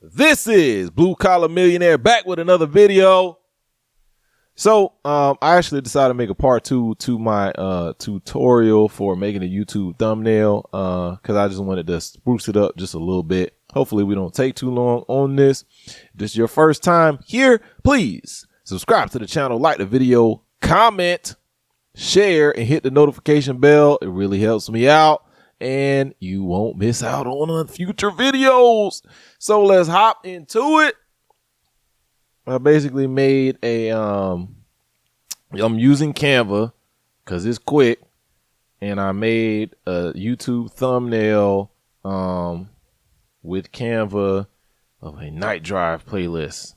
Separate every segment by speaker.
Speaker 1: This is Blue Collar Millionaire back with another video. So I actually decided to make a part 2 to my tutorial for making a YouTube thumbnail because I just wanted to spruce it up just a little bit. Hopefully we don't take too long on this. If this is your first time here, please subscribe to the channel, like the video, comment, share, and hit the notification bell. It really helps me out, and you won't miss out on future videos. So let's hop into it. I basically made a, I'm using Canva because it's quick, and I made a YouTube thumbnail with Canva of a night drive playlist.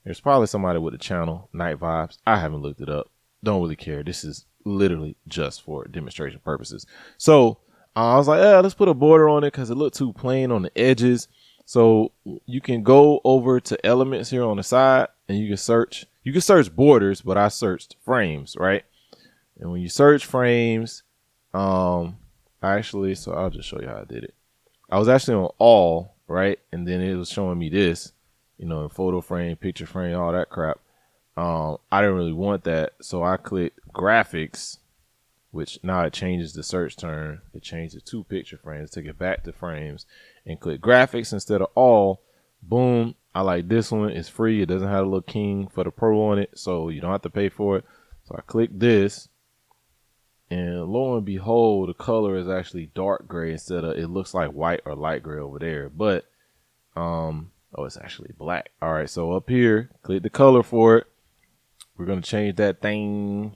Speaker 1: There's probably somebody with the channel, Night Vibes. I haven't looked it up. Don't really care. This is literally just for demonstration purposes. So I was like, yeah, let's put a border on it because it looked too plain on the edges. So you can go over to elements here on the side and you can search. You can search borders, but I searched frames, right? And when you search frames, so I'll just show you how I did it. I was actually on all, right? And then it was showing me this, you know, photo frame, picture frame, all that crap. I didn't really want that. So I clicked graphics, which now it changes the search term. It changed it to picture frames, took it back to frames, and click graphics instead of all. Boom. I like this one. It's free. It doesn't have a little king for the pro on it, so you don't have to pay for it. So I click this, and lo and behold, the color is actually dark gray instead of, it looks like white or light gray over there. But oh, it's actually black. All right, so up here, click the color for it. We're gonna change that thing.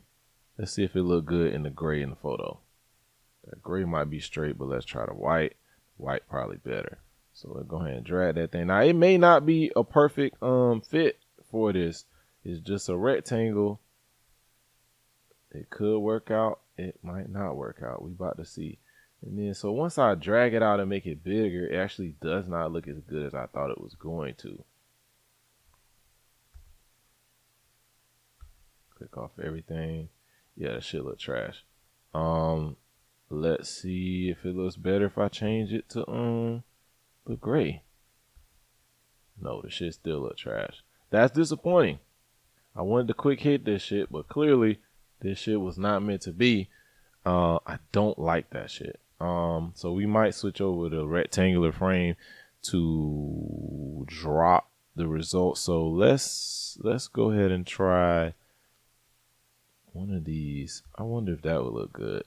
Speaker 1: Let's see if it look good in the gray in the photo. That gray might be straight, but let's try the white. White probably better. So let's go ahead and drag that thing. Now it may not be a perfect fit for this. It's just a rectangle. It could work out. It might not work out. We about to see. And then so once I drag it out and make it bigger, it actually does not look as good as I thought it was going to. Click off everything. Yeah, that shit look trash. Let's see if it looks better if I change it to the gray. No, the shit still look trash. That's disappointing. I wanted to quick hit this shit, but clearly this shit was not meant to be. I don't like that shit. So we might switch over to rectangular frame to drop the results. So let's go ahead and try one of these. I wonder if that would look good.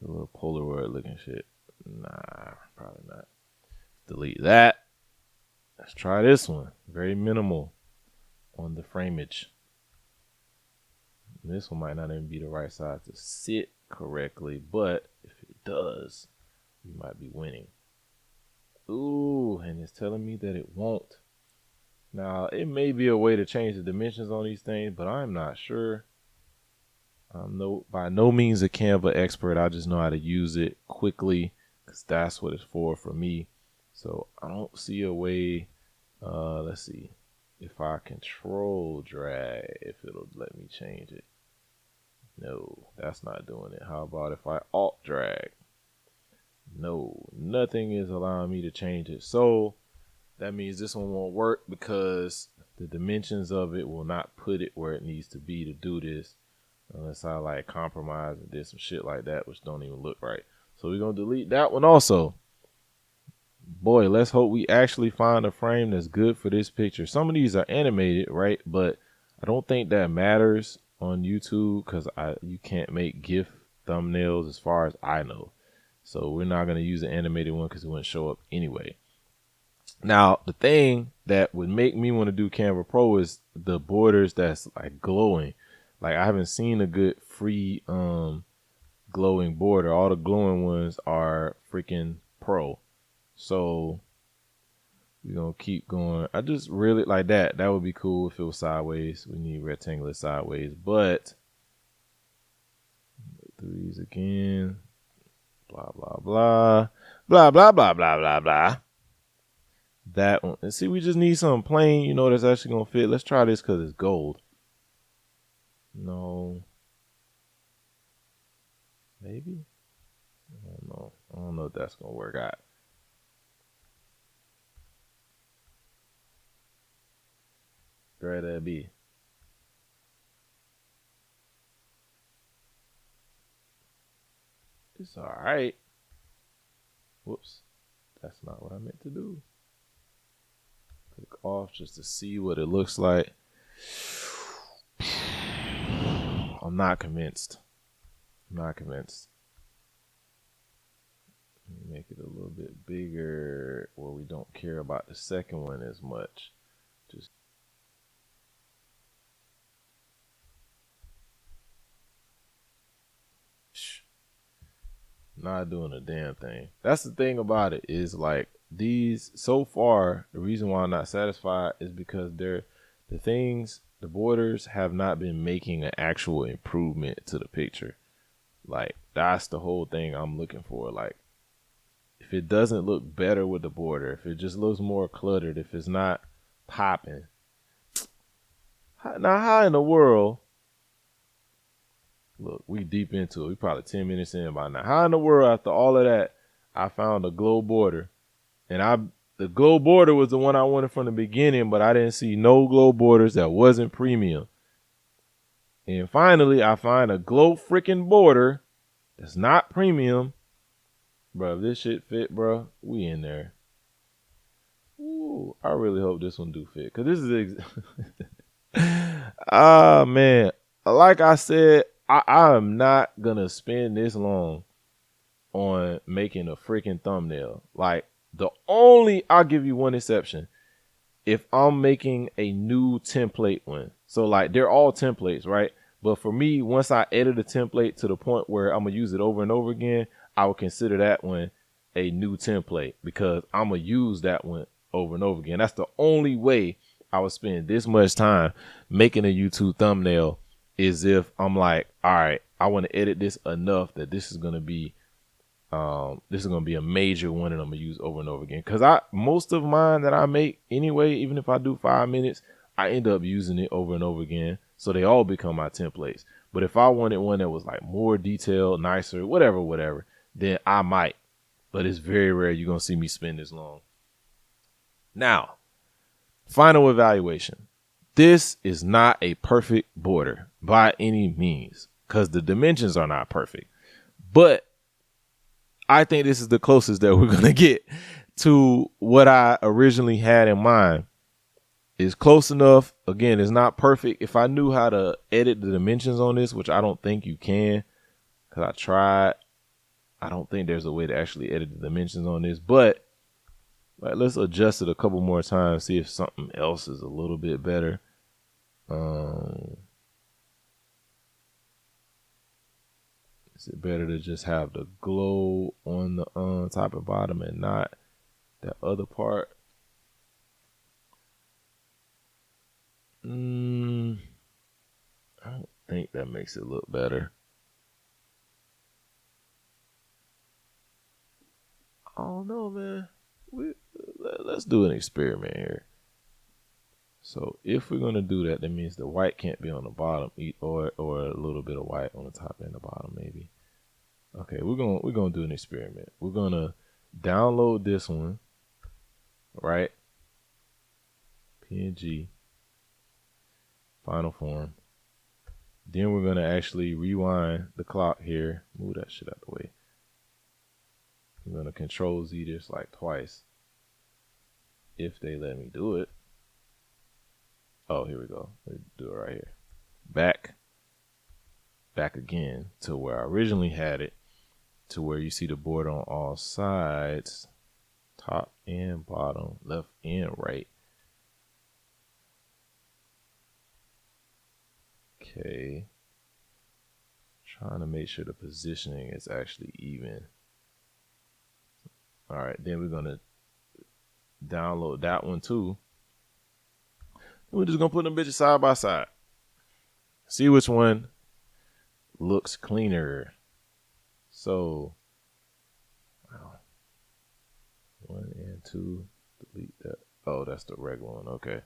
Speaker 1: A little Polaroid looking shit. Nah, probably not. Delete that. Let's try this one. Very minimal on the frameage. This one might not even be the right size to sit correctly, but if it does, we might be winning. Ooh, and it's telling me that it won't. Now, it may be a way to change the dimensions on these things, but I'm not sure. I'm by no means a Canva expert. I just know how to use it quickly because that's what it's for me. So I don't see a way. Let's see if I control drag, if it'll let me change it. No, that's not doing it. How about if I alt drag? No, nothing is allowing me to change it. So that means this one won't work because the dimensions of it will not put it where it needs to be to do this. Unless I like compromise and did some shit like that, which don't even look right. So we're going to delete that one also. Boy, let's hope we actually find a frame that's good for this picture. Some of these are animated, right? But I don't think that matters on YouTube because you can't make GIF thumbnails as far as I know. So we're not going to use an animated one because it wouldn't show up anyway. Now, the thing that would make me want to do Canva Pro is the borders that's like glowing. Like I haven't seen a good free glowing border. All the glowing ones are freaking pro. So we're gonna keep going. I just really like that. That would be cool if it was sideways. We need rectangular sideways, but threes again. Blah blah blah. Blah blah blah blah blah blah. That one. And see, we just need something plain, you know, that's actually gonna fit. Let's try this because it's gold. No. Maybe? I don't know. I don't know if that's gonna work out. rather it be? It's all right. Whoops. That's not what I meant to do. Click off just to see what it looks like. I'm not convinced. I'm not convinced. Let me make it a little bit bigger where we don't care about the second one as much. Just not doing a damn thing. That's the thing about it, is like these so far, the reason why I'm not satisfied is because the borders have not been making an actual improvement to the picture. Like, that's the whole thing I'm looking for. Like, if it doesn't look better with the border, if it just looks more cluttered, if it's not popping, now how in the world, look, we deep into it. We probably 10 minutes in by now. How in the world, after all of that, I found a glow border, and the glow border was the one I wanted from the beginning, but I didn't see no glow borders that wasn't premium. And finally, I find a glow freaking border that's not premium. Bro, if this shit fit, bro, we in there. Ooh, I really hope this one do fit, because this is ah, man. Like I said, I am not gonna spend this long on making a freaking thumbnail. Like, I'll give you one exception. If I'm making a new template one. So like, they're all templates, right? But for me, once I edit a template to the point where I'm gonna use it over and over again, I would consider that one a new template, because I'm gonna use that one over and over again. That's the only way I would spend this much time making a YouTube thumbnail, is if I'm like, all right, I want to edit this enough that this is gonna be a major one, and I'm gonna use over and over again. Because most of mine that I make anyway, even if I do 5 minutes, I end up using it over and over again, so they all become my templates. But if I wanted one that was like more detailed, nicer, whatever, then I might. But it's very rare you're gonna see me spend this long. Now, final evaluation. This is not a perfect border by any means, because the dimensions are not perfect. But I think this is the closest that we're gonna get to what I originally had in mind. It's close enough. Again, it's not perfect. If I knew how to edit the dimensions on this, which I don't think you can, because I tried, I don't think there's a way to actually edit the dimensions on this. But let's adjust it a couple more times, see if something else is a little bit better. Is it better to just have the glow on the top and bottom and not that other part? I don't think that makes it look better. I don't know, man. Let's do an experiment here. So if we're gonna do that, that means the white can't be on the bottom, or a little bit of white on the top and the bottom, maybe. Okay, we're gonna do an experiment. We're gonna download this one, right? PNG, final form. Then we're gonna actually rewind the clock here. Move that shit out the way. I'm gonna Control Z this like twice, if they let me do it. Oh, here we go. Let's do it right here. Back again to where I originally had it, to where you see the border on all sides, top and bottom, left and right. Okay. Trying to make sure the positioning is actually even. All right, then we're gonna download that one too. We're just gonna put them bitches side by side. See which one looks cleaner. So, wow. 1 and 2, delete that. Oh, that's the regular one. Okay.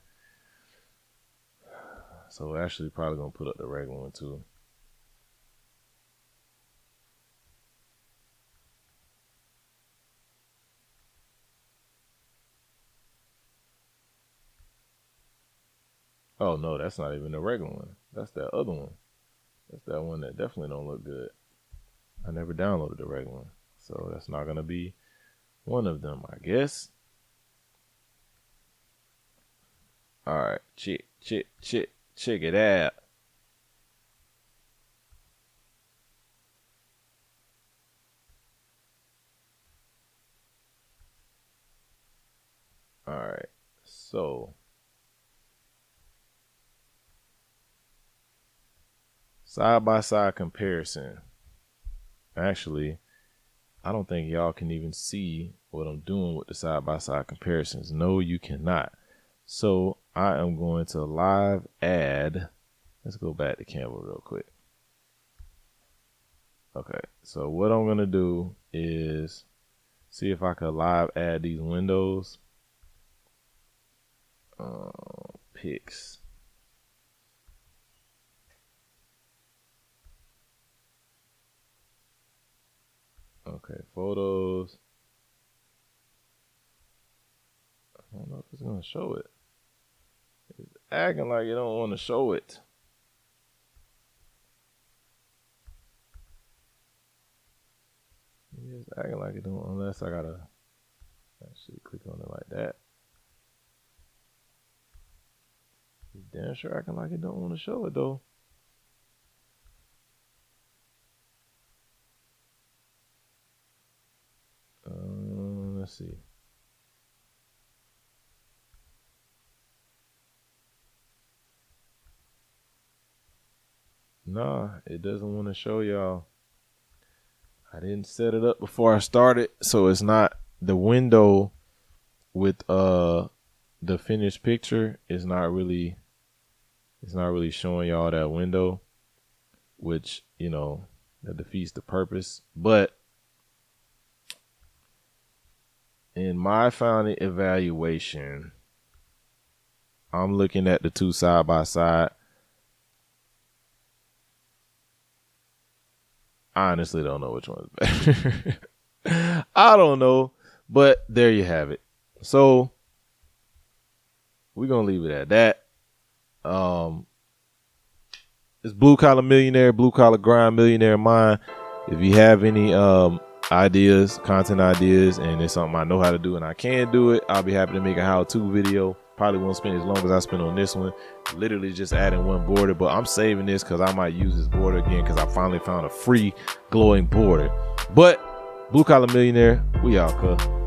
Speaker 1: So we're actually probably gonna put up the regular one too. Oh no, that's not even the regular one. That's that other one. That's that one that definitely don't look good. I never downloaded the regular one, so that's not gonna be one of them, I guess. All right, check it out. All right, so side by side comparison. Actually, I don't think y'all can even see what I'm doing with the side by side comparisons. No, you cannot. So I am going to live add. Let's go back to Canva real quick. Okay, so what I'm gonna do is see if I can live add these windows. Pics. Okay, photos. I don't know if it's gonna show it. It's acting like you don't want to show it. It's acting like it don't, unless I gotta actually click on it like that. It's damn sure acting like it don't want to show it though. Let's see. Nah, it doesn't want to show y'all. I didn't set it up before I started, so it's not the window with the finished picture is not really showing y'all that window, which, you know, that defeats the purpose. But in my final evaluation, I'm looking at the two side by side. I honestly don't know which one is better. I don't know, but there you have it. So we're gonna leave it at that. It's Blue Collar Millionaire, Blue Collar Grind Millionaire Mind. If you have any ideas, content ideas, and it's something I know how to do and I can do it, I'll be happy to make a how-to video. Probably won't spend as long as I spent on this one. Literally just adding one border, but I'm saving this because I might use this border again because I finally found a free glowing border. But Blue Collar Millionaire, we out, cuz.